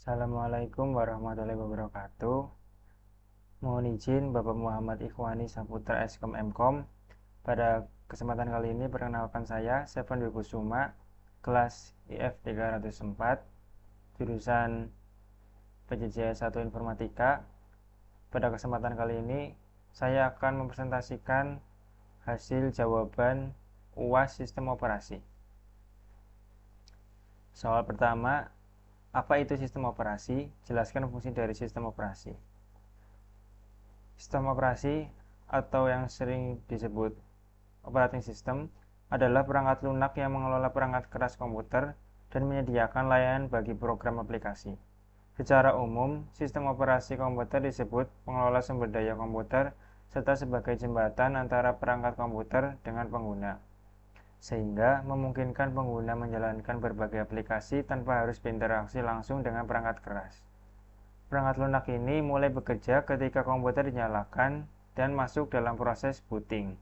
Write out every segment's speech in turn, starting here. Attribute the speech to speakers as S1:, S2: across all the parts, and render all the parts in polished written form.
S1: Assalamualaikum warahmatullahi wabarakatuh. Mohon izin Bapak Muhammad Ikhwani Saputra Eskom Mkom. Pada kesempatan kali ini perkenalkan saya Seven Dwi Kusuma, kelas IF 304, jurusan PJJ 1 Informatika. Pada kesempatan kali ini saya akan mempresentasikan hasil jawaban UAS Sistem Operasi. Soal pertama, apa itu sistem operasi? Jelaskan fungsi dari sistem operasi. Sistem operasi atau yang sering disebut operating system adalah perangkat lunak yang mengelola perangkat keras komputer dan menyediakan layanan bagi program aplikasi. Secara umum, sistem operasi komputer disebut pengelola sumber daya komputer serta sebagai jembatan antara perangkat komputer dengan pengguna, sehingga memungkinkan pengguna menjalankan berbagai aplikasi tanpa harus berinteraksi langsung dengan perangkat keras. Perangkat lunak ini mulai bekerja ketika komputer dinyalakan dan masuk dalam proses booting.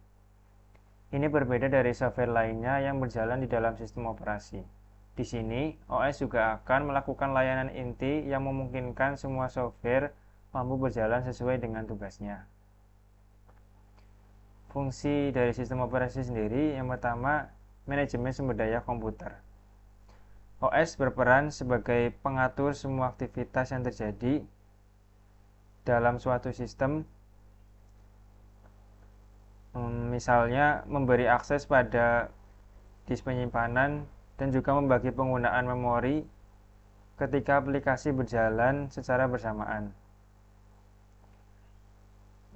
S1: Ini berbeda dari software lainnya yang berjalan di dalam sistem operasi. Di sini, OS juga akan melakukan layanan inti yang memungkinkan semua software mampu berjalan sesuai dengan tugasnya. Fungsi dari sistem operasi sendiri, yang pertama, manajemen sumber daya komputer. OS berperan sebagai pengatur semua aktivitas yang terjadi dalam suatu sistem, misalnya memberi akses pada disk penyimpanan dan juga membagi penggunaan memori ketika aplikasi berjalan secara bersamaan.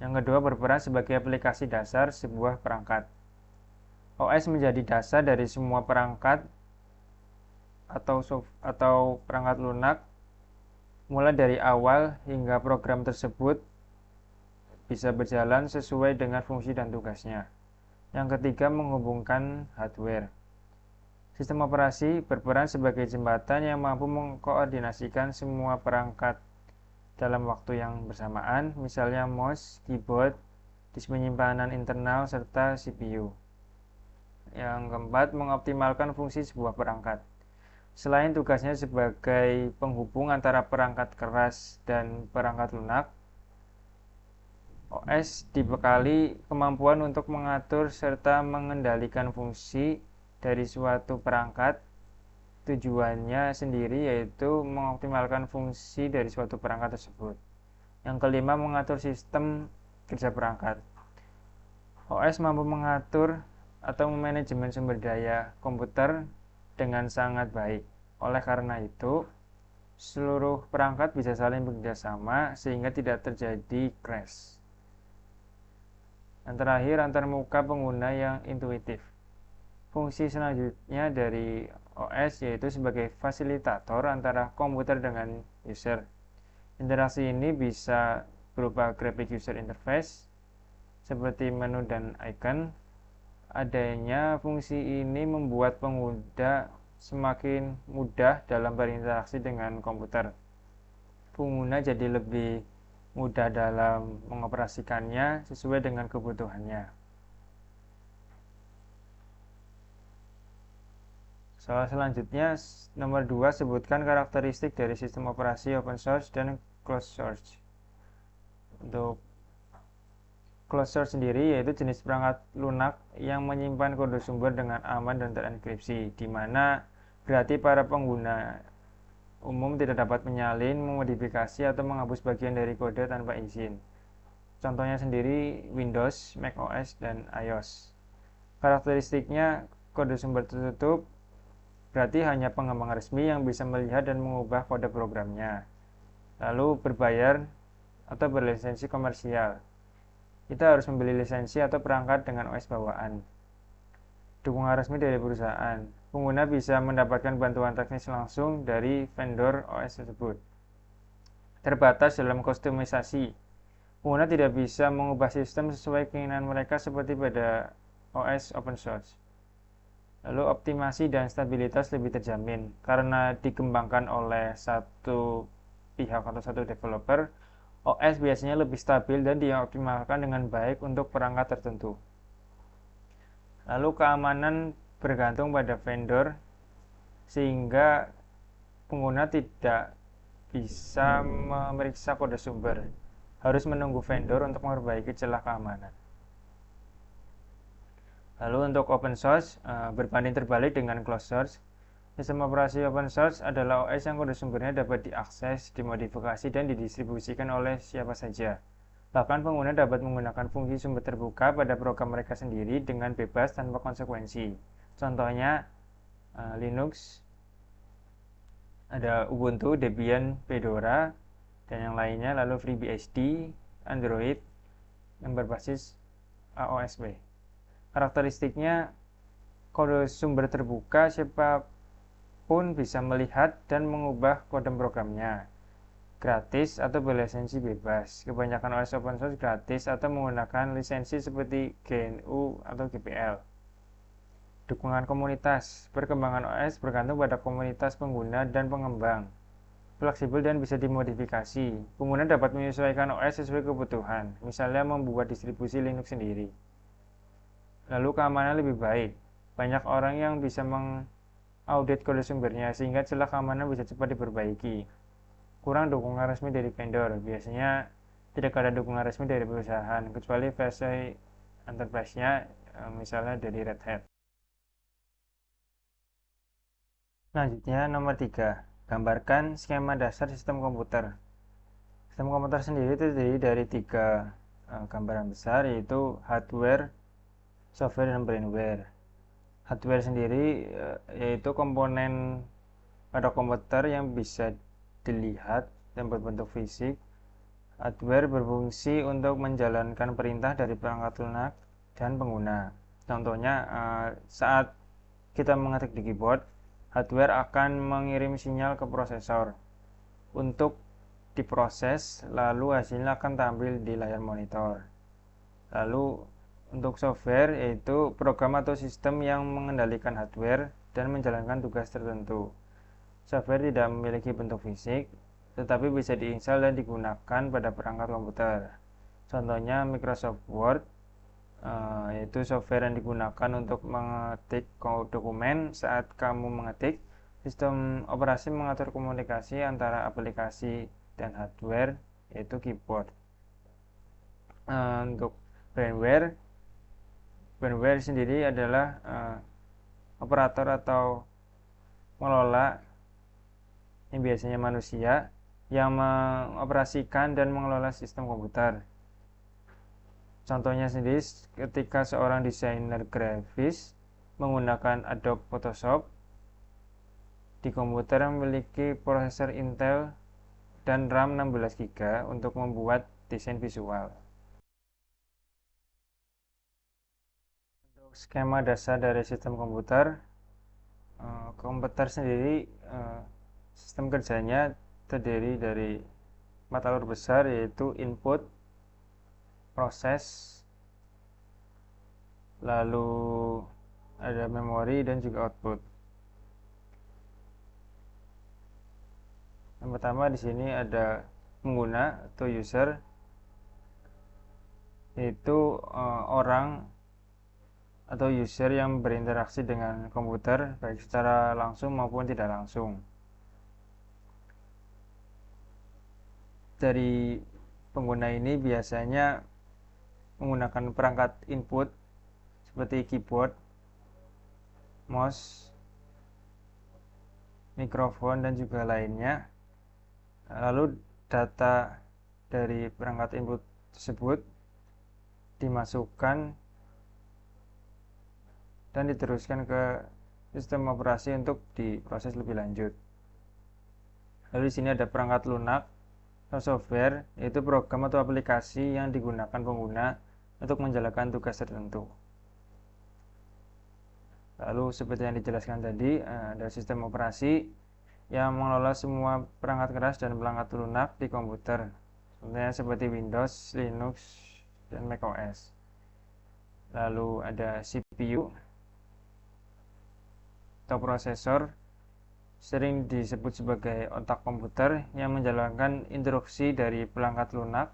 S1: Yang kedua, berperan sebagai aplikasi dasar sebuah perangkat. OS menjadi dasar dari semua perangkat atau perangkat lunak, mulai dari awal hingga program tersebut bisa berjalan sesuai dengan fungsi dan tugasnya. Yang ketiga, menghubungkan hardware. Sistem operasi berperan sebagai jembatan yang mampu mengkoordinasikan semua perangkat dalam waktu yang bersamaan, misalnya mouse, keyboard, disk penyimpanan internal, serta CPU. Yang keempat, mengoptimalkan fungsi sebuah perangkat. Selain tugasnya sebagai penghubung antara perangkat keras dan perangkat lunak, OS dibekali kemampuan untuk mengatur serta mengendalikan fungsi dari suatu perangkat. Tujuannya sendiri yaitu mengoptimalkan fungsi dari suatu perangkat tersebut. Yang kelima, mengatur sistem kerja perangkat. OS mampu mengatur atau memanajemen sumber daya komputer dengan sangat baik. Oleh karena itu, seluruh perangkat bisa saling bekerja sama sehingga tidak terjadi crash. Yang terakhir, antarmuka pengguna yang intuitif. Fungsi selanjutnya dari OS yaitu sebagai fasilitator antara komputer dengan user. Interaksi ini bisa berupa graphic user interface seperti menu dan icon. Adanya fungsi ini membuat pengguna semakin mudah dalam berinteraksi dengan komputer. Pengguna jadi lebih mudah dalam mengoperasikannya sesuai dengan kebutuhannya. Soal selanjutnya, nomor 2, sebutkan karakteristik dari sistem operasi open source dan closed source. Untuk closed source sendiri yaitu jenis perangkat lunak yang menyimpan kode sumber dengan aman dan terenkripsi, di mana berarti para pengguna umum tidak dapat menyalin, memodifikasi, atau menghapus bagian dari kode tanpa izin. Contohnya sendiri Windows, macOS, dan iOS. Karakteristiknya, kode sumber tertutup, berarti hanya pengembang resmi yang bisa melihat dan mengubah kode programnya. Lalu berbayar atau berlisensi komersial. Kita harus membeli lisensi atau perangkat dengan OS bawaan. Dukungan resmi dari perusahaan. Pengguna bisa mendapatkan bantuan teknis langsung dari vendor OS tersebut. Terbatas dalam kustomisasi. Pengguna tidak bisa mengubah sistem sesuai keinginan mereka seperti pada OS open source. Lalu optimasi dan stabilitas lebih terjamin karena dikembangkan oleh satu pihak atau satu developer. OS biasanya lebih stabil dan dioptimalkan dengan baik untuk perangkat tertentu. Lalu keamanan bergantung pada vendor sehingga pengguna tidak bisa memeriksa kode sumber, harus menunggu vendor untuk memperbaiki celah keamanan. Lalu untuk open source, berbanding terbalik dengan closed source, sistem operasi open source adalah OS yang kode sumbernya dapat diakses, dimodifikasi, dan didistribusikan oleh siapa saja. Bahkan pengguna dapat menggunakan fungsi sumber terbuka pada program mereka sendiri dengan bebas tanpa konsekuensi. Contohnya Linux, ada Ubuntu, Debian, Fedora, dan yang lainnya, lalu FreeBSD, Android yang berbasis AOSP. Karakteristiknya, kode sumber terbuka, siapapun bisa melihat dan mengubah kode programnya. Gratis atau berlisensi bebas. Kebanyakan OS open source gratis atau menggunakan lisensi seperti GNU atau GPL. Dukungan komunitas. Perkembangan OS bergantung pada komunitas pengguna dan pengembang. Fleksibel dan bisa dimodifikasi. Pengguna dapat menyesuaikan OS sesuai kebutuhan, misalnya membuat distribusi Linux sendiri. Lalu keamanan lebih baik. Banyak orang yang bisa mengaudit kode sumbernya sehingga celah keamanan bisa cepat diperbaiki. Kurang dukungan resmi dari vendor. Biasanya tidak ada dukungan resmi dari perusahaan, kecuali versi enterprise-nya, misalnya dari Red Hat. Selanjutnya nomor 3, gambarkan skema dasar sistem komputer. Sistem komputer sendiri terdiri dari 3 gambaran besar, yaitu hardware, software, dan brainware. Hardware sendiri yaitu komponen pada komputer yang bisa dilihat dan berbentuk fisik. Hardware berfungsi untuk menjalankan perintah dari perangkat lunak dan pengguna. Contohnya, saat kita mengetik di keyboard, hardware akan mengirim sinyal ke prosesor untuk diproses, lalu hasilnya akan tampil di layar monitor. Lalu untuk software, yaitu program atau sistem yang mengendalikan hardware dan menjalankan tugas tertentu. Software tidak memiliki bentuk fisik, tetapi bisa diinstal dan digunakan pada perangkat komputer. Contohnya Microsoft Word, yaitu software yang digunakan untuk mengetik dokumen. Saat kamu mengetik, sistem operasi mengatur komunikasi antara aplikasi dan hardware, yaitu keyboard. Untuk brainware sendiri adalah operator atau mengelola yang biasanya manusia yang mengoperasikan dan mengelola sistem komputer. Contohnya sendiri, ketika seorang desainer grafis menggunakan Adobe Photoshop di komputer yang memiliki prosesor Intel dan RAM 16 GB untuk membuat desain visual. Untuk skema dasar dari sistem komputer, komputer sendiri sistem kerjanya terdiri dari 4 alur besar, yaitu input, proses, lalu ada memori dan juga output. Yang pertama di sini ada pengguna atau user, yaitu orang atau user yang berinteraksi dengan komputer baik secara langsung maupun tidak langsung. Dari pengguna ini biasanya menggunakan perangkat input seperti keyboard, mouse, mikrofon, dan juga lainnya. Lalu data dari perangkat input tersebut dimasukkan dan diteruskan ke sistem operasi untuk diproses lebih lanjut. Lalu di sini ada perangkat lunak atau software, yaitu program atau aplikasi yang digunakan pengguna untuk menjalankan tugas tertentu. Lalu seperti yang dijelaskan tadi, ada sistem operasi yang mengelola semua perangkat keras dan perangkat lunak di komputer, contohnya seperti Windows, Linux, dan macOS. Lalu ada CPU atau prosesor, sering disebut sebagai otak komputer, yang menjalankan instruksi dari perangkat lunak,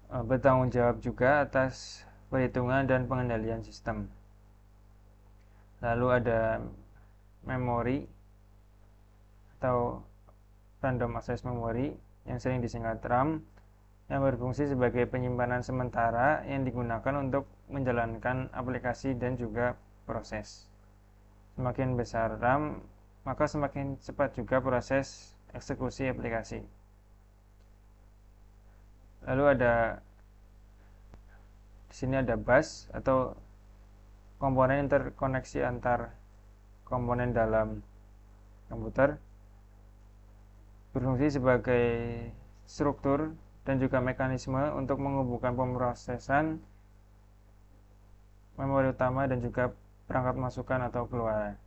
S1: bertanggung jawab juga atas perhitungan dan pengendalian sistem. Lalu ada memori atau random access memory yang sering disingkat RAM, yang berfungsi sebagai penyimpanan sementara yang digunakan untuk menjalankan aplikasi dan juga proses. Semakin besar RAM, maka semakin cepat juga proses eksekusi aplikasi. Lalu di sini ada bus atau komponen interkoneksi antar komponen dalam komputer, berfungsi sebagai struktur dan juga mekanisme untuk menghubungkan pemrosesan memori utama dan juga perangkat masukan atau keluaran.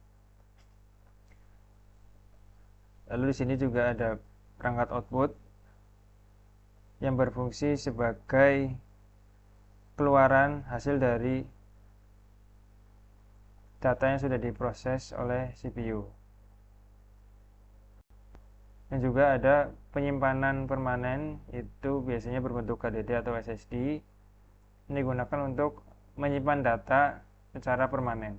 S1: Lalu di sini juga ada perangkat output yang berfungsi sebagai keluaran hasil dari data yang sudah diproses oleh CPU. Dan juga ada penyimpanan permanen, itu biasanya berbentuk HDD atau SSD, yang digunakan untuk menyimpan data secara permanen.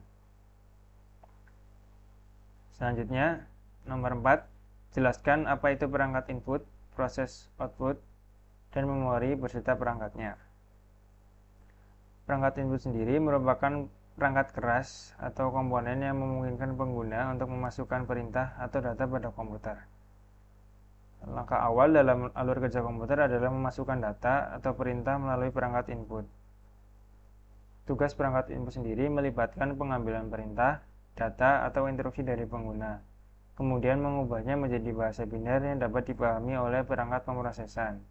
S1: Selanjutnya, nomor 4, jelaskan apa itu perangkat input, proses output, dan memori beserta perangkatnya. Perangkat input sendiri merupakan perangkat keras atau komponen yang memungkinkan pengguna untuk memasukkan perintah atau data pada komputer. Langkah awal dalam alur kerja komputer adalah memasukkan data atau perintah melalui perangkat input. Tugas perangkat input sendiri melibatkan pengambilan perintah, data, atau instruksi dari pengguna, kemudian mengubahnya menjadi bahasa biner yang dapat dipahami oleh perangkat pemrosesan.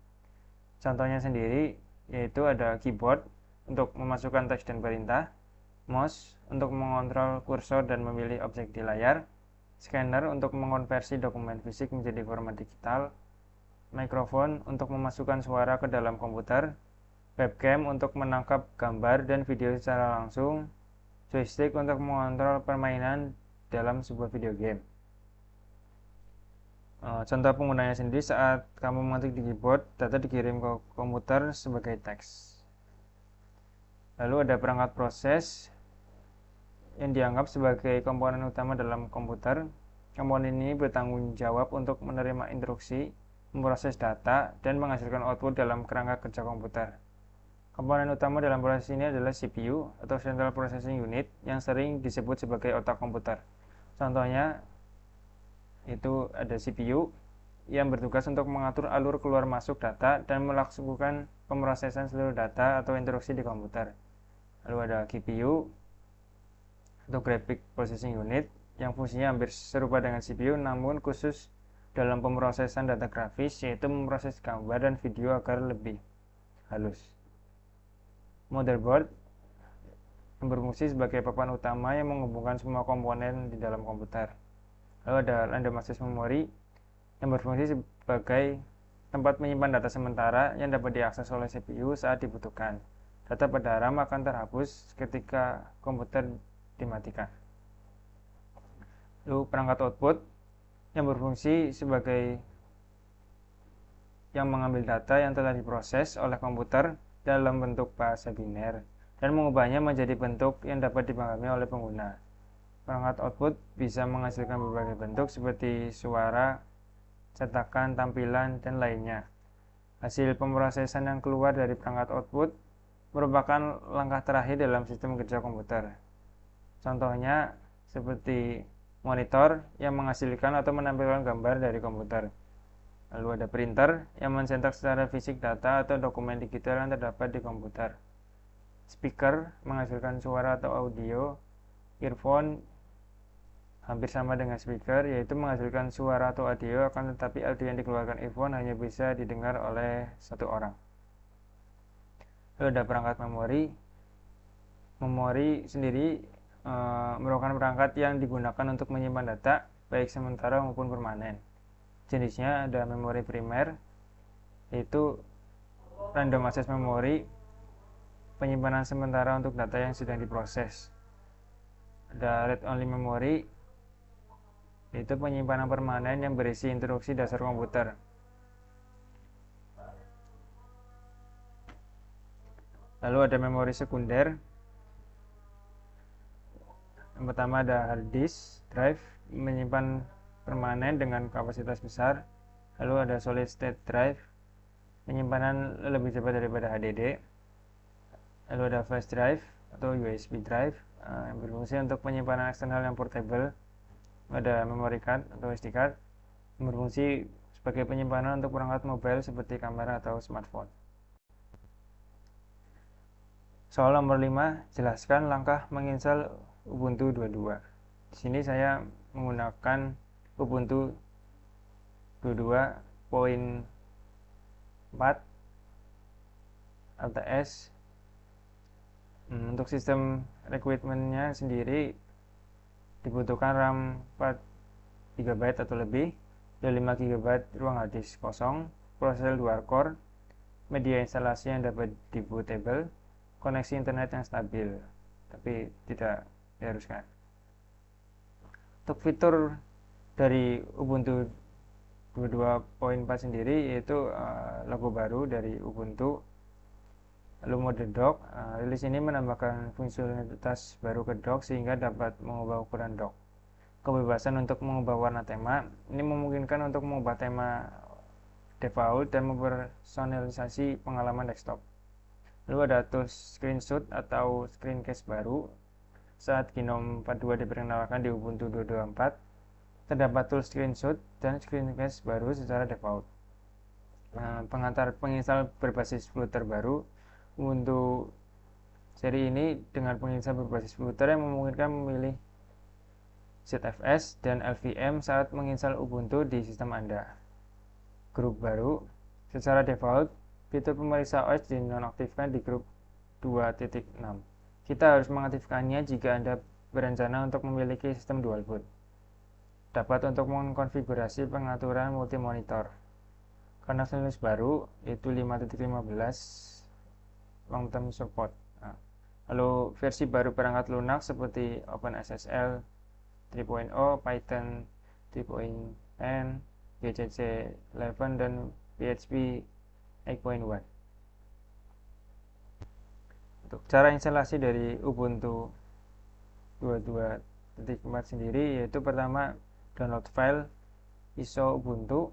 S1: Contohnya sendiri yaitu ada keyboard untuk memasukkan teks dan perintah, mouse untuk mengontrol kursor dan memilih objek di layar, scanner untuk mengonversi dokumen fisik menjadi format digital, mikrofon untuk memasukkan suara ke dalam komputer, webcam untuk menangkap gambar dan video secara langsung, joystick untuk mengontrol permainan dalam sebuah video game. Contoh penggunanya sendiri saat kamu mengetik di keyboard, data dikirim ke komputer sebagai teks. Lalu ada perangkat proses yang dianggap sebagai komponen utama dalam komputer. Komponen ini bertanggung jawab untuk menerima instruksi, memproses data, dan menghasilkan output dalam kerangka kerja komputer. Komponen utama dalam proses ini adalah CPU atau Central Processing Unit yang sering disebut sebagai otak komputer. Contohnya itu ada CPU yang bertugas untuk mengatur alur keluar masuk data dan melakukan pemrosesan seluruh data atau instruksi di komputer. Lalu ada GPU atau Graphic Processing Unit yang fungsinya hampir serupa dengan CPU namun khusus dalam pemrosesan data grafis, yaitu memproses gambar dan video agar lebih halus. Motherboard yang berfungsi sebagai papan utama yang menghubungkan semua komponen di dalam komputer. Lalu ada random access memory yang berfungsi sebagai tempat menyimpan data sementara yang dapat diakses oleh CPU saat dibutuhkan. Data pada RAM akan terhapus ketika komputer dimatikan. Lalu perangkat output yang berfungsi sebagai yang mengambil data yang telah diproses oleh komputer dalam bentuk bahasa biner dan mengubahnya menjadi bentuk yang dapat dipahami oleh pengguna. Perangkat output bisa menghasilkan berbagai bentuk seperti suara, cetakan, tampilan, dan lainnya. Hasil pemrosesan yang keluar dari perangkat output merupakan langkah terakhir dalam sistem kerja komputer. Contohnya seperti monitor yang menghasilkan atau menampilkan gambar dari komputer. Lalu ada printer yang mencetak secara fisik data atau dokumen digital yang terdapat di komputer. Speaker menghasilkan suara atau audio. Earphone hampir sama dengan speaker, yaitu menghasilkan suara atau audio, akan tetapi audio yang dikeluarkan earphone hanya bisa didengar oleh satu orang. Lalu ada perangkat memori. Memori sendiri merupakan perangkat yang digunakan untuk menyimpan data baik sementara maupun permanen. Jenisnya ada memori primer, yaitu random access memory, penyimpanan sementara untuk data yang sedang diproses. Ada read only memory, yaitu penyimpanan permanen yang berisi instruksi dasar komputer. Lalu ada memori sekunder. Yang pertama ada hard disk drive, menyimpan permanen dengan kapasitas besar. Lalu ada solid state drive, penyimpanan lebih cepat daripada HDD. Lalu ada flash drive atau USB drive, yang berfungsi untuk penyimpanan eksternal yang portable. Ada memory card atau SD card, yang berfungsi sebagai penyimpanan untuk perangkat mobile seperti kamera atau smartphone. Soal nomor 5, jelaskan langkah menginstal Ubuntu 22. Di sini saya menggunakan Ubuntu 22.4 LTS. Untuk sistem requirement-nya sendiri dibutuhkan RAM 4 GB atau lebih, dan 5 GB ruang hard disk kosong, prosesor dual core, media instalasi yang dapat di-bootable, koneksi internet yang stabil, tapi tidak diharuskan. Untuk fitur dari Ubuntu 22.4 sendiri yaitu logo baru dari Ubuntu, lalu mode dock. Rilis ini menambahkan fungsionalitas baru ke dock sehingga dapat mengubah ukuran dock. Kebebasan untuk mengubah warna tema, ini memungkinkan untuk mengubah tema default dan mempersonalisasi pengalaman desktop. Lalu ada tools screenshot atau screencast baru. Saat GNOME 42 diperkenalkan di Ubuntu 22.4, terdapat tools screenshot dan screencast baru secara default. Pengantar penginstal berbasis Flutter baru. Ubuntu seri ini dengan penginstal berbasis Flutter yang memungkinkan memilih ZFS dan LVM saat menginstal Ubuntu di sistem Anda. Grup baru. Secara default, fitur pemeriksa OS dinonaktifkan di grup 2.6. Kita harus mengaktifkannya jika Anda berencana untuk memiliki sistem dual boot. Dapat untuk mengkonfigurasi pengaturan multi monitor. Karena Linux baru yaitu 5.15 long term support. Lalu versi baru perangkat lunak seperti OpenSSL 3.0, Python 3.10, GCC 11 dan PHP 8.1. Untuk cara instalasi dari Ubuntu 22.4 sendiri yaitu pertama download file ISO Ubuntu.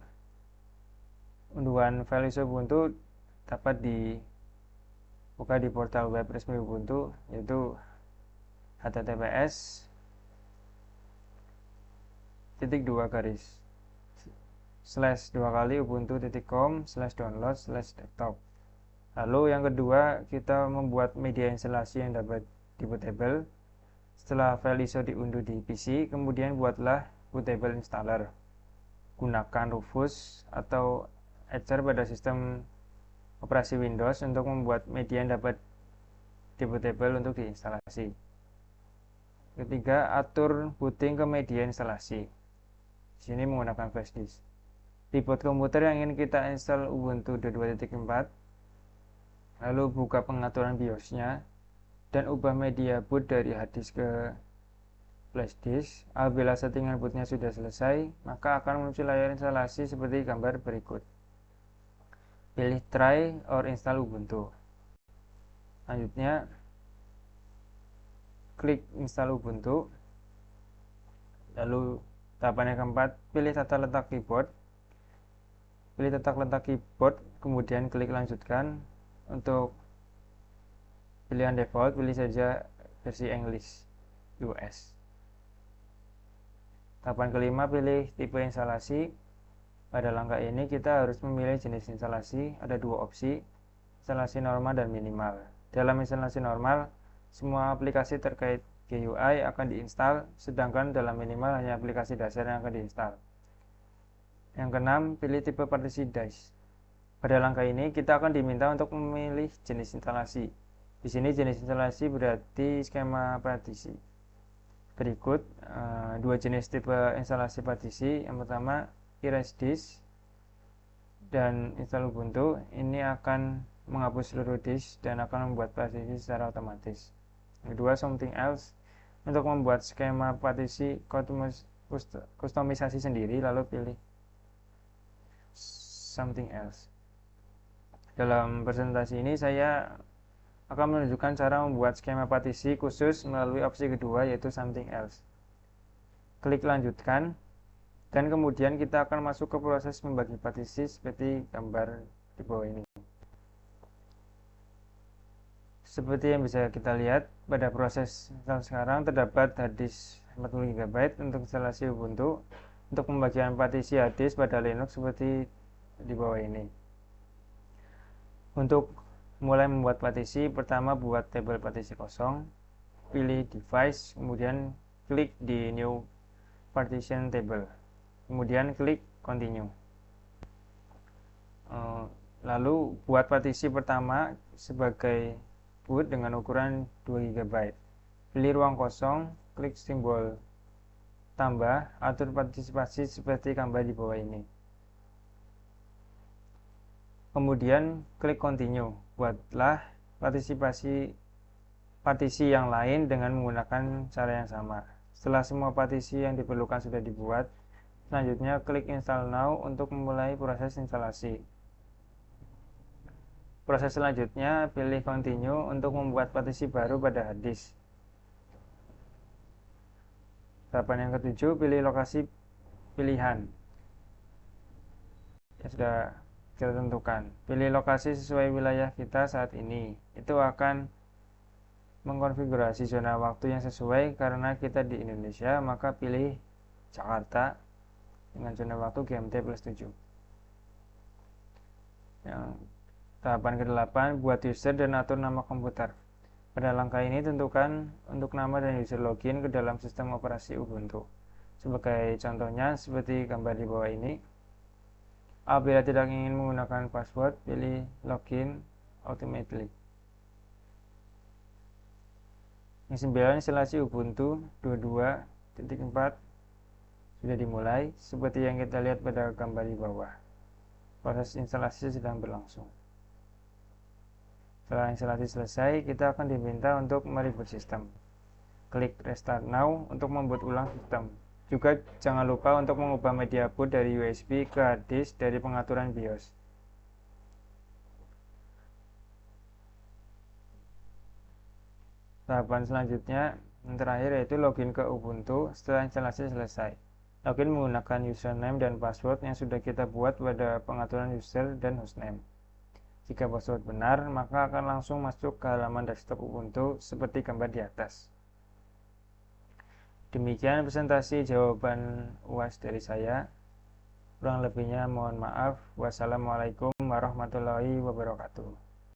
S1: Unduhan file ISO Ubuntu dapat dibuka di portal web resmi Ubuntu yaitu https://ubuntu.com/download/desktop. Lalu yang kedua, kita membuat media instalasi yang dapat di-bootable. Setelah file ISO diunduh di PC, kemudian buatlah bootable installer. Gunakan Rufus atau Etcher pada sistem operasi Windows untuk membuat media yang dapat di-bootable untuk diinstalasi. Ketiga, atur booting ke media instalasi. Di sini menggunakan flash disk. Di boot komputer yang ingin kita install Ubuntu 22.4, lalu buka pengaturan BIOS-nya dan ubah media boot dari hard disk ke flash disk. Apabila settingan bootnya sudah selesai, maka akan muncul layar instalasi seperti gambar berikut. Pilih try or install Ubuntu. Selanjutnya, klik install Ubuntu. Lalu tahapan yang keempat, pilih tata letak keyboard. Pilih tata letak keyboard, kemudian klik lanjutkan. Untuk pilihan default, pilih saja versi English US. Tahapan kelima, pilih tipe instalasi. Pada langkah ini kita harus memilih jenis instalasi. Ada dua opsi, instalasi normal dan minimal. Dalam instalasi normal, semua aplikasi terkait GUI akan diinstal, sedangkan dalam minimal hanya aplikasi dasar yang akan diinstal. Yang keenam, pilih tipe partisi disk. Pada langkah ini kita akan diminta untuk memilih jenis instalasi. Di sini jenis instalasi berarti skema partisi. Berikut dua jenis tipe instalasi partisi. Yang pertama, erase disk dan install Ubuntu. Ini akan menghapus seluruh disk dan akan membuat partisi secara otomatis. Yang kedua, something else. Untuk membuat skema partisi kustomisasi sendiri, lalu pilih something else. Dalam presentasi ini saya akan menunjukkan cara membuat skema partisi khusus melalui opsi kedua yaitu something else. Klik lanjutkan. Dan kemudian kita akan masuk ke proses membagi partisi seperti gambar di bawah ini. Seperti yang bisa kita lihat, pada proses sekarang terdapat harddisk 40 GB untuk instalasi Ubuntu. Untuk pembagian partisi harddisk pada Linux seperti di bawah ini. Untuk mulai membuat partisi, pertama buat tabel partisi kosong, pilih device, kemudian klik di new partition table, kemudian klik continue. Lalu buat partisi pertama sebagai boot dengan ukuran 2 GB. Pilih ruang kosong, klik simbol tambah, atur partisipasi seperti gambar di bawah ini. Kemudian klik continue. Buatlah partisi yang lain dengan menggunakan cara yang sama. Setelah semua partisi yang diperlukan sudah dibuat, selanjutnya klik install now untuk memulai proses instalasi. Proses selanjutnya, pilih continue untuk membuat partisi baru pada harddisk. Tahapan yang ketujuh, pilih lokasi pilihan yang sudah kita tentukan. Pilih lokasi sesuai wilayah kita saat ini. Itu akan mengkonfigurasi zona waktu yang sesuai. Karena kita di Indonesia, maka pilih Jakarta dengan zona waktu GMT plus 7. Tahapan ke-8, buat user dan atur nama komputer. Pada langkah ini tentukan untuk nama dan user login ke dalam sistem operasi Ubuntu. Sebagai contohnya seperti gambar di bawah ini. Apabila tidak ingin menggunakan password, pilih login automatically. Yang 9, instalasi Ubuntu 22.4 sudah dimulai seperti yang kita lihat pada gambar di bawah. Proses instalasi sedang berlangsung. Setelah instalasi selesai, kita akan diminta untuk mereboot sistem. Klik restart now untuk membuat ulang sistem. Juga jangan lupa untuk mengubah media boot dari USB ke hard disk dari pengaturan BIOS. Tahapan selanjutnya yang terakhir yaitu login ke Ubuntu setelah instalasi selesai. Login menggunakan username dan password yang sudah kita buat pada pengaturan user dan hostname. Jika password benar, maka akan langsung masuk ke halaman desktop Ubuntu seperti gambar di atas. Demikian presentasi jawaban UAS dari saya. Kurang lebihnya mohon maaf. Wassalamualaikum warahmatullahi wabarakatuh.